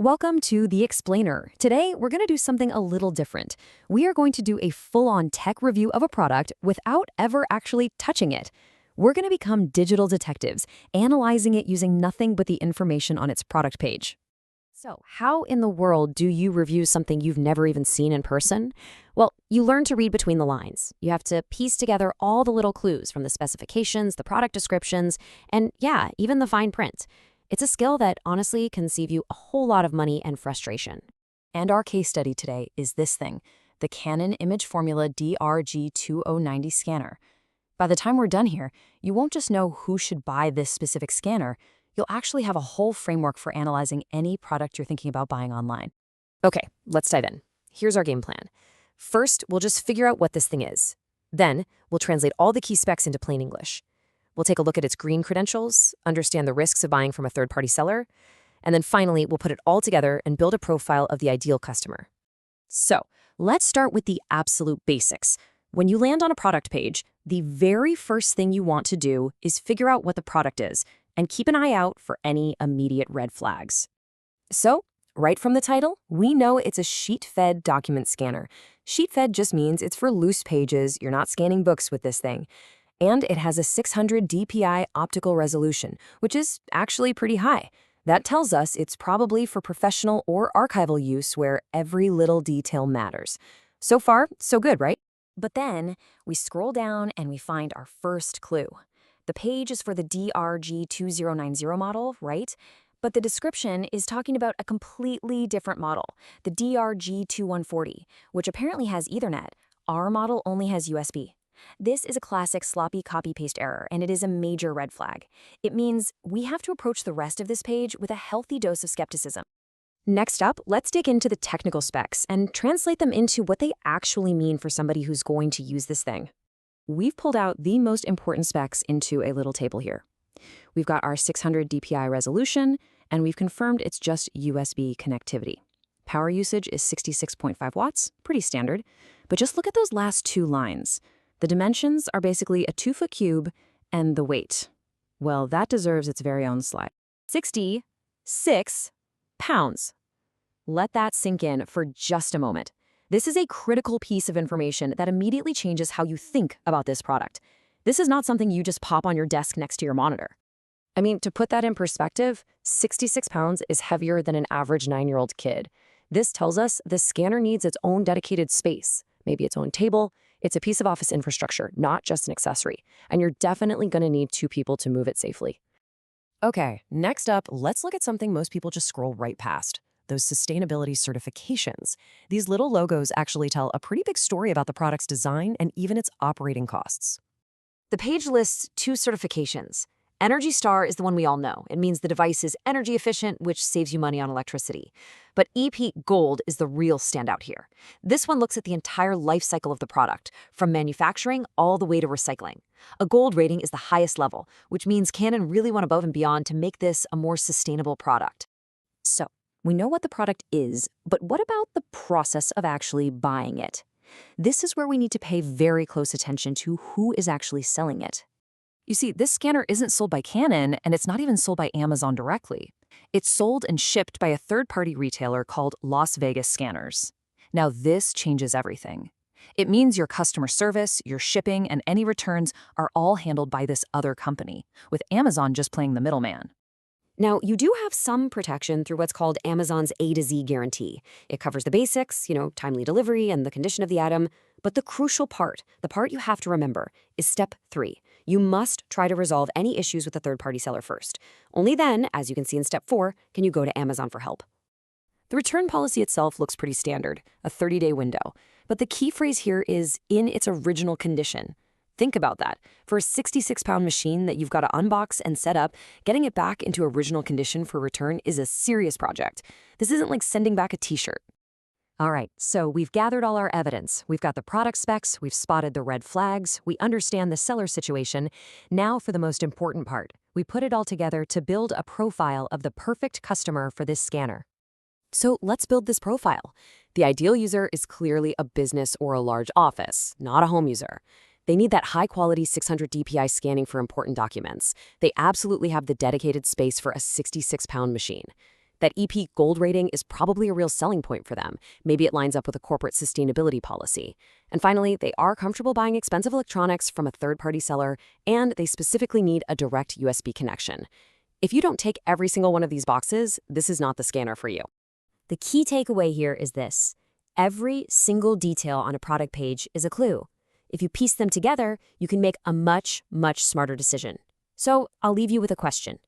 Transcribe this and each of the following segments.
Welcome to The Explainer. Today, we're going to do something a little different. We are going to do a full-on tech review of a product without ever actually touching it. We're going to become digital detectives, analyzing it using nothing but the information on its product page. So, how in the world do you review something you've never even seen in person? Well, you learn to read between the lines. You have to piece together all the little clues from the specifications, the product descriptions, and yeah, even the fine print. It's a skill that honestly can save you a whole lot of money and frustration. And our case study today is this thing, the Canon imageFORMULA DR-G2090 scanner. By the time we're done here, you won't just know who should buy this specific scanner, you'll actually have a whole framework for analyzing any product you're thinking about buying online. Okay, let's dive in. Here's our game plan. First, we'll just figure out what this thing is. Then, we'll translate all the key specs into plain English. We'll take a look at its green credentials, understand the risks of buying from a third-party seller, and then finally, we'll put it all together and build a profile of the ideal customer. So, let's start with the absolute basics. When you land on a product page, the very first thing you want to do is figure out what the product is and keep an eye out for any immediate red flags. So, right from the title, we know it's a Sheetfed document scanner. Sheetfed just means it's for loose pages. You're not scanning books with this thing. And it has a 600 dpi optical resolution, which is actually pretty high. That tells us it's probably for professional or archival use where every little detail matters. So far, so good, right? But then we scroll down and we find our first clue. The page is for the DR-G2090 model, right? But the description is talking about a completely different model, the DR-G2140, which apparently has Ethernet. Our model only has USB. This is a classic sloppy copy-paste error, and it is a major red flag. It means we have to approach the rest of this page with a healthy dose of skepticism. Next up, let's dig into the technical specs and translate them into what they actually mean for somebody who's going to use this thing. We've pulled out the most important specs into a little table here. We've got our 600 dpi resolution, and we've confirmed it's just USB connectivity. Power usage is 66.5 watts, pretty standard. But just look at those last two lines. The dimensions are basically a 2-foot cube and the weight. Well, that deserves its very own slide. 66 pounds. Let that sink in for just a moment. This is a critical piece of information that immediately changes how you think about this product. This is not something you just pop on your desk next to your monitor. I mean, to put that in perspective, 66 pounds is heavier than an average 9-year-old kid. This tells us the scanner needs its own dedicated space, maybe its own table. It's a piece of office infrastructure, not just an accessory, and you're definitely going to need 2 people to move it safely. Okay, next up, let's look at something most people just scroll right past, those sustainability certifications. These little logos actually tell a pretty big story about the product's design and even its operating costs. The page lists 2 certifications. Energy Star is the one we all know. It means the device is energy efficient, which saves you money on electricity. But EP Gold is the real standout here. This one looks at the entire life cycle of the product, from manufacturing all the way to recycling. A gold rating is the highest level, which means Canon really went above and beyond to make this a more sustainable product. So, we know what the product is, but what about the process of actually buying it? This is where we need to pay very close attention to who is actually selling it. You see, this scanner isn't sold by Canon, and it's not even sold by Amazon directly. It's sold and shipped by a third-party retailer called Las Vegas Scanners. Now, this changes everything. It means your customer service, your shipping, and any returns are all handled by this other company, with Amazon just playing the middleman. Now, you do have some protection through what's called Amazon's A to Z guarantee. It covers the basics, timely delivery and the condition of the item. But the crucial part, the part you have to remember, is step 3. You must try to resolve any issues with the third-party seller first. Only then, as you can see in step 4, can you go to Amazon for help. The return policy itself looks pretty standard, a 30-day window. But the key phrase here is in its original condition. Think about that. For a 66-pound machine that you've got to unbox and set up, getting it back into original condition for return is a serious project. This isn't like sending back a t-shirt. All right, so we've gathered all our evidence. We've got the product specs, we've spotted the red flags, we understand the seller situation. Now for the most important part. We put it all together to build a profile of the perfect customer for this scanner. So let's build this profile. The ideal user is clearly a business or a large office, not a home user. They need that high-quality 600 dpi scanning for important documents. They absolutely have the dedicated space for a 66-pound machine. That EP Gold rating is probably a real selling point for them. Maybe it lines up with a corporate sustainability policy. And finally, they are comfortable buying expensive electronics from a third-party seller, and they specifically need a direct USB connection. If you don't tick every single one of these boxes, this is not the scanner for you. The key takeaway here is this. Every single detail on a product page is a clue. If you piece them together, you can make a much, much smarter decision. So I'll leave you with a question.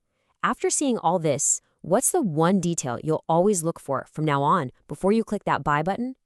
After seeing all this, what's the one detail you'll always look for from now on before you click that buy button?